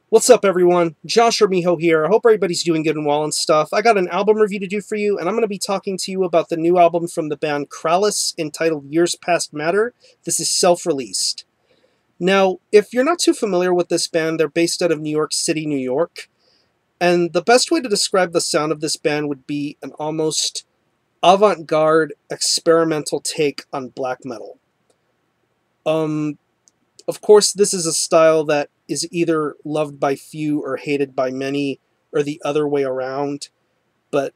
What's up, everyone? Josh or Miho here. I hope everybody's doing good and well and stuff. I got an album review to do for you, and I'm going to be talking to you about the new album from the band Krallice entitled Years Past Matter. This is self-released. Now, if you're not too familiar with this band, they're based out of New York City, New York. And the best way to describe the sound of this band would be an almost avant-garde experimental take on black metal. Of course, this is a style that is either loved by few or hated by many, or the other way around. But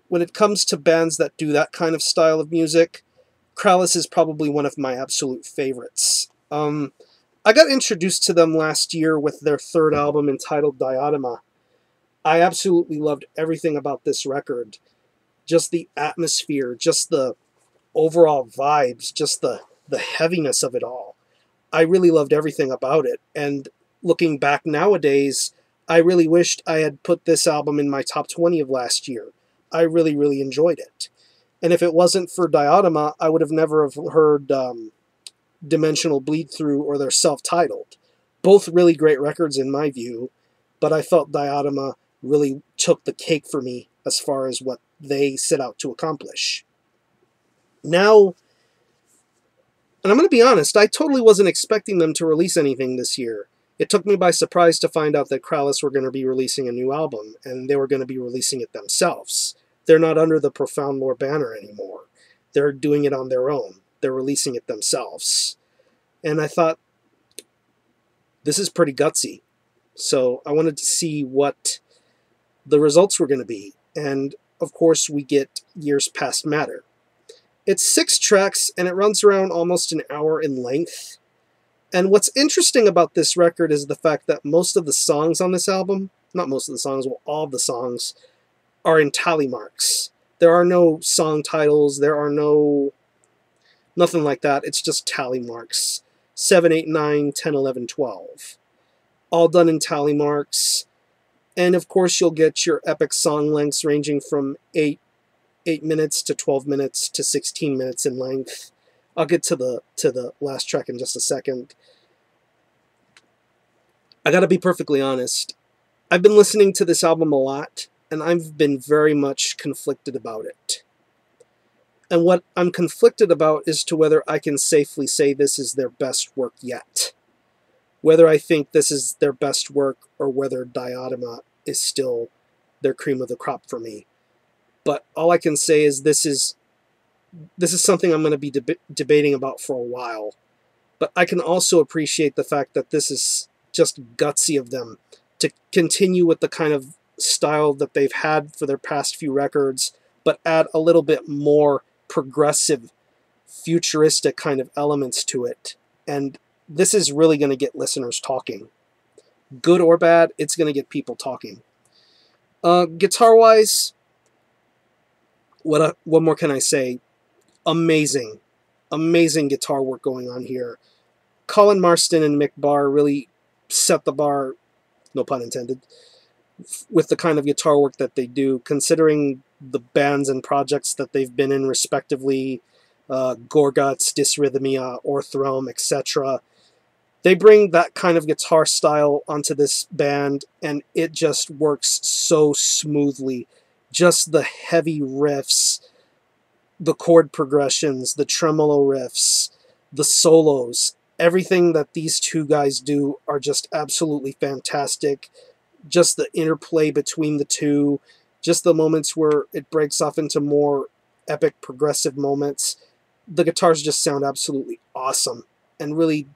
when it comes to bands that do that kind of style of music, Krallice is probably one of my absolute favorites. I got introduced to them last year with their third album entitled Diadema. I absolutely loved everything about this record. Just the atmosphere, just the overall vibes, just the heaviness of it all. I really loved everything about it, and looking back nowadays, I really wished I had put this album in my top 20 of last year. I really, really enjoyed it. And if it wasn't for Diadema, I would have never have heard Dimensional Bleed Through or their self-titled. Both really great records in my view, but I felt Diadema really took the cake for me as far as what they set out to accomplish. Now, and I'm going to be honest, I totally wasn't expecting them to release anything this year. It took me by surprise to find out that Krallice were going to be releasing a new album, and they were going to be releasing it themselves. They're not under the Profound Lore banner anymore. They're doing it on their own. They're releasing it themselves. And I thought, this is pretty gutsy. So I wanted to see what the results were going to be. And, of course, we get Years Past Matter. It's 6 tracks, and it runs around almost an hour in length. And what's interesting about this record is the fact that most of the songs on this album, not most of the songs, well, all of the songs, are in tally marks. There are no song titles, there are nothing like that. It's just tally marks. 7, 8, 9, 10, 11, 12. All done in tally marks. And of course you'll get your epic song lengths ranging from 8 minutes to 12 minutes to 16 minutes in length. I'll get to the last track in just a second. I gotta be perfectly honest. I've been listening to this album a lot, and I've been very much conflicted about it. And what I'm conflicted about is to whether I can safely say this is their best work yet. Whether I think this is their best work, or whether Diadema is still their cream of the crop for me. But all I can say is this is something I'm going to be debating about for a while. But I can also appreciate the fact that this is just gutsy of them to continue with the kind of style that they've had for their past few records, but add a little bit more progressive, futuristic kind of elements to it. And this is really going to get listeners talking. Good or bad, it's going to get people talking. Guitar-wise, what more can I say? Amazing guitar work going on here. Colin Marston and Mick Barr really set the bar, no pun intended, with the kind of guitar work that they do, considering the bands and projects that they've been in respectively, Gorguts, Dysrhythmia, Orthrome, etc. They bring that kind of guitar style onto this band, and it just works so smoothly. Just the heavy riffs, the chord progressions, the tremolo riffs, the solos, everything that these two guys do are just absolutely fantastic. Just the interplay between the two, just the moments where it breaks off into more epic progressive moments. The guitars just sound absolutely awesome. And really,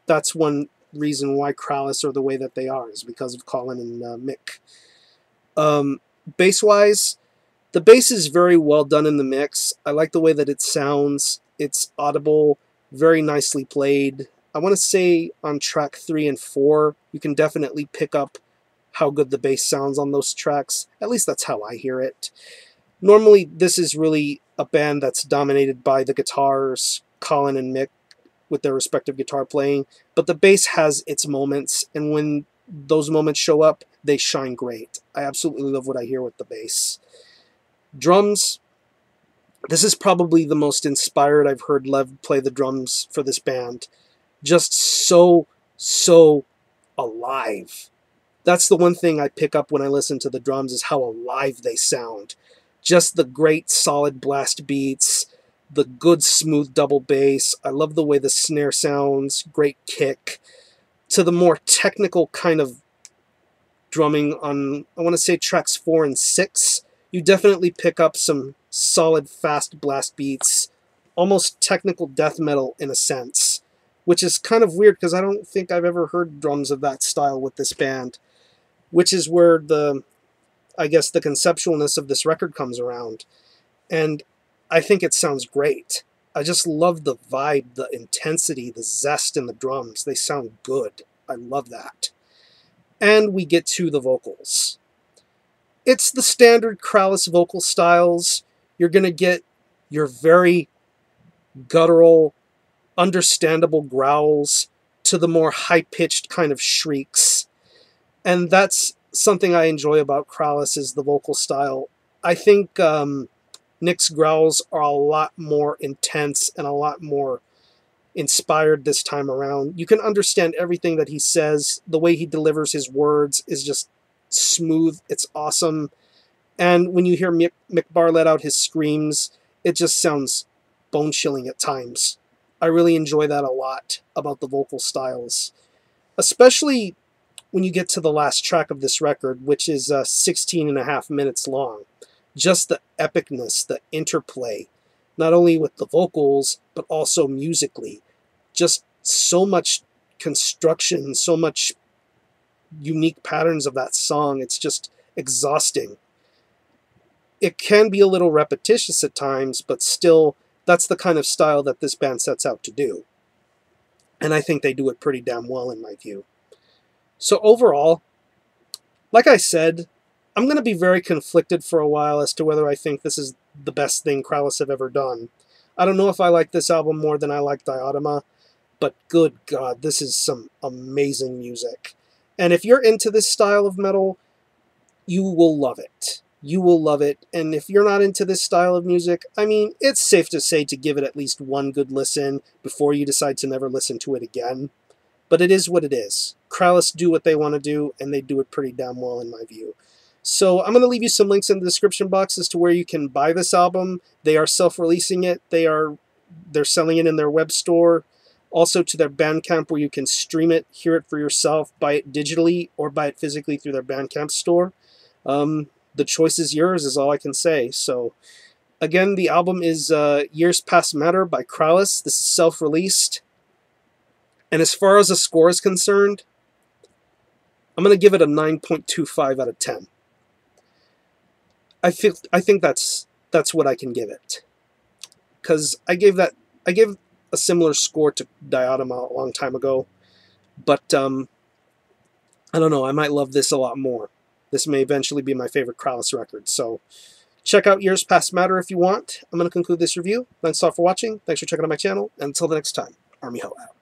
that's one reason why Krallice are the way that they are, is because of Colin and Mick. Bass-wise, the bass is very well done in the mix. I like the way that it sounds. It's audible, very nicely played. I want to say on track 3 and 4, you can definitely pick up how good the bass sounds on those tracks. At least that's how I hear it. Normally, this is really a band that's dominated by the guitars, Colin and Mick, with their respective guitar playing, but the bass has its moments, and when those moments show up, they shine great. I absolutely love what I hear with the bass. Drums, this is probably the most inspired I've heard Lev play the drums for this band. Just so alive. That's the one thing I pick up when I listen to the drums, is how alive they sound. Just the great solid blast beats, the good smooth double bass. I love the way the snare sounds, great kick. To the more technical kind of drumming on, I want to say, tracks 4 and 6, you definitely pick up some solid fast blast beats, almost technical death metal in a sense, which is kind of weird because I don't think I've ever heard drums of that style with this band, which is where I guess the conceptualness of this record comes around. And I think it sounds great. I just love the vibe, the intensity, the zest in the drums. They sound good. I love that. And we get to the vocals. It's the standard Krallice vocal styles. You're going to get your very guttural, understandable growls to the more high-pitched kind of shrieks. And that's something I enjoy about Krallice, is the vocal style. I think Nick's growls are a lot more intense and a lot more inspired this time around. You can understand everything that he says. The way he delivers his words is just smooth. It's awesome. And when you hear Mick Barr let out his screams, it just sounds bone-chilling at times. I really enjoy that a lot about the vocal styles, especially when you get to the last track of this record, which is 16.5 minutes long. Just the epicness, the interplay, not only with the vocals, but also musically. Just so much construction, so much unique patterns of that song. It's just exhausting. It can be a little repetitious at times, but still, that's the kind of style that this band sets out to do. And I think they do it pretty damn well, in my view. So overall, like I said, I'm going to be very conflicted for a while as to whether I think this is the best thing Krallice have ever done. I don't know if I like this album more than I like Diadema, but good God, this is some amazing music. And if you're into this style of metal, you will love it. You will love it. And if you're not into this style of music, I mean, it's safe to say to give it at least one good listen before you decide to never listen to it again. But it is what it is. Krallice do what they want to do, and they do it pretty damn well in my view. So I'm going to leave you some links in the description box as to where you can buy this album. They are self-releasing it. They're selling it in their web store. Also to their Bandcamp, where you can stream it, hear it for yourself, buy it digitally, or buy it physically through their Bandcamp store. The choice is yours, is all I can say. So again, the album is Years Past Matter by Krallice. This is self-released. And as far as the score is concerned, I'm going to give it a 9.25 out of 10. I think that's what I can give it, because I gave a similar score to Diadema a long time ago, but I don't know, I might love this a lot more. This may eventually be my favorite Krallice record. So check out Years Past Matter if you want. I'm going to conclude this review. Thanks all for watching. Thanks for checking out my channel. And until the next time, Army Ho out.